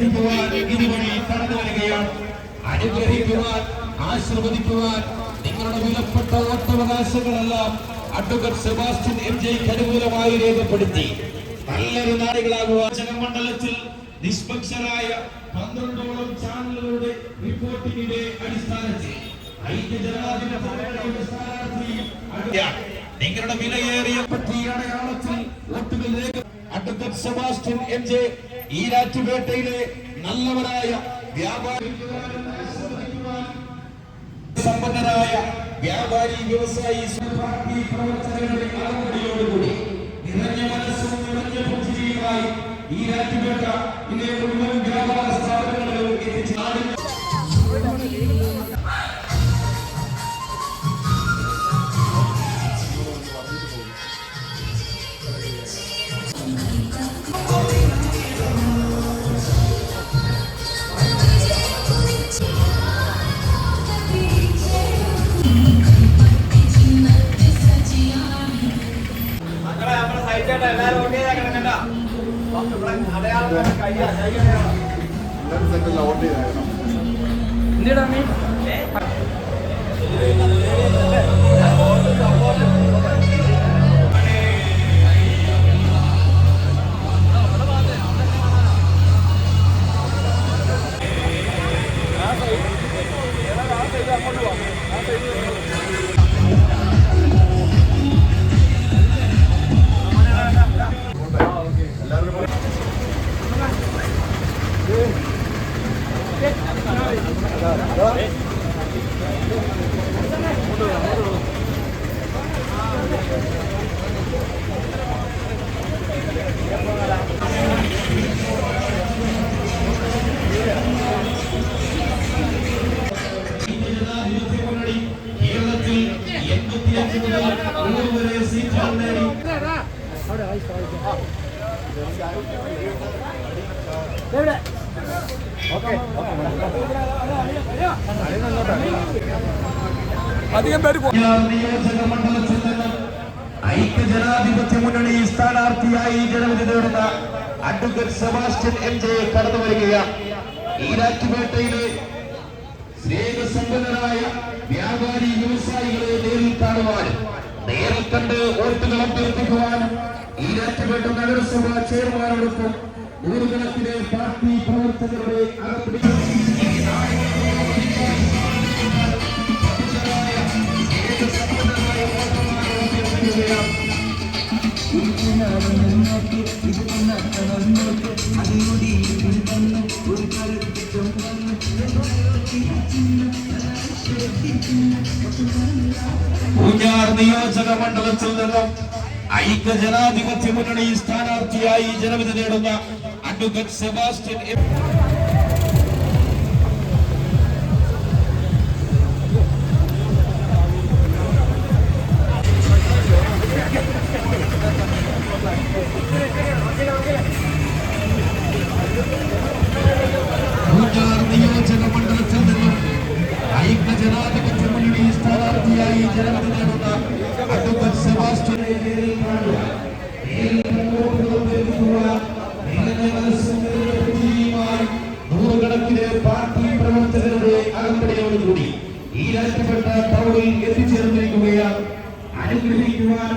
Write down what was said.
ഇതുവഴി കടന്നു വരികയാണ്. അനുഗ്രഹിക്കുവാൻ, ആശീർവദിക്കുവാൻ നിങ്ങളുടെ വിലപ്പെട്ട വോട്ടവകാശങ്ങളെല്ലാം അഡ്വക്കേറ്റ് സെബാസ്റ്റ്യൻ എം.ജെക്ക് അനുകൂലമായി രേഖപ്പെടുത്തി നല്ലൊരു നാടുകളാകുവാൻ മണ്ഡലത്തിൽ നിഷ്പക്ഷരായ 12ഓളം ചാനലുകളുടെ റിപ്പോർട്ടിംഗിന്റെ അടിസ്ഥാനത്തിൽ നിങ്ങളുടെ വിലയേറിയ പറ്റി അടയാളത്തിൽ വോട്ടുകൾ അഡ്വക്കേറ്റ് സെബാസ്റ്റ്യൻ എം.ജെ ഈരാറ്റുപേട്ടയിലെ നല്ലവരായ വ്യാപാരി സമ്പന്നരായ വ്യാപാരി വ്യവസായി പ്രവർത്തനങ്ങളുടെ അകമ്പടിയോടുകൂടി നിറഞ്ഞ മനസ്സും നിറഞ്ഞ പുഞ്ചിരിയുമായി ഈരാറ്റുപേട്ട ഇതേ മുഴുവൻ വ്യാപാര സ്ഥാപനങ്ങളിലും എത്തിച്ചു. നിയോജക മണ്ഡലത്തിൽ നിന്ന് ഐക്യജനാധിപത്യ മുന്നണി സ്ഥാനാർത്ഥിയായി ജനവിധി നേടുന്ന അഡ്വക്കേറ്റ് സെബാസ്റ്റ്യൻ എം.ജെ കടന്നു വരികയാണ്. ഈരാറ്റുപേട്ടയിലെ സ്നേഹസമ്പന്നരായ വ്യാപാരി വ്യവസായികളെ നേരിൽ കാണുവാനും നേരിൽ കണ്ട് വോട്ടുകൾ അഭ്യർത്ഥിക്കുവാനും ഈരാറ്റുപേട്ട നഗരസഭ ചെയർമാനോടൊപ്പം നൂറുകണക്കിന് പാർട്ടി പ്രവർത്തകരുടെ അകപ്പിടി പൂഞ്ഞാർ നിയോജക മണ്ഡലത്തിൽ നിന്നും ഐക്യജനാധിപത്യ മുന്നണി സ്ഥാനാർത്ഥിയായി ജനവിധി നേടുന്ന അഡ്വക്കേറ്റ് സെബാസ്റ്റ്യൻ നിയോജക മണ്ഡലത്തിൽ നിന്നും ഐക്യജനാധിപത്യ മുന്നണി സ്ഥാനാർത്ഥിയായി ജനവിധി നേടുന്ന അഡ്വക്കേറ്റ് സെബാസ്റ്റ്യൻ നൂറുകണക്കിന് പാർട്ടി പ്രവർത്തകരുടെ അകമ്പടിയോടുകൂടി ഈരാറ്റുപേട്ട ടൗണിൽ എത്തിച്ചേർന്നിരിക്കുകയാണ്. അനുഗ്രഹിക്കുവാൻ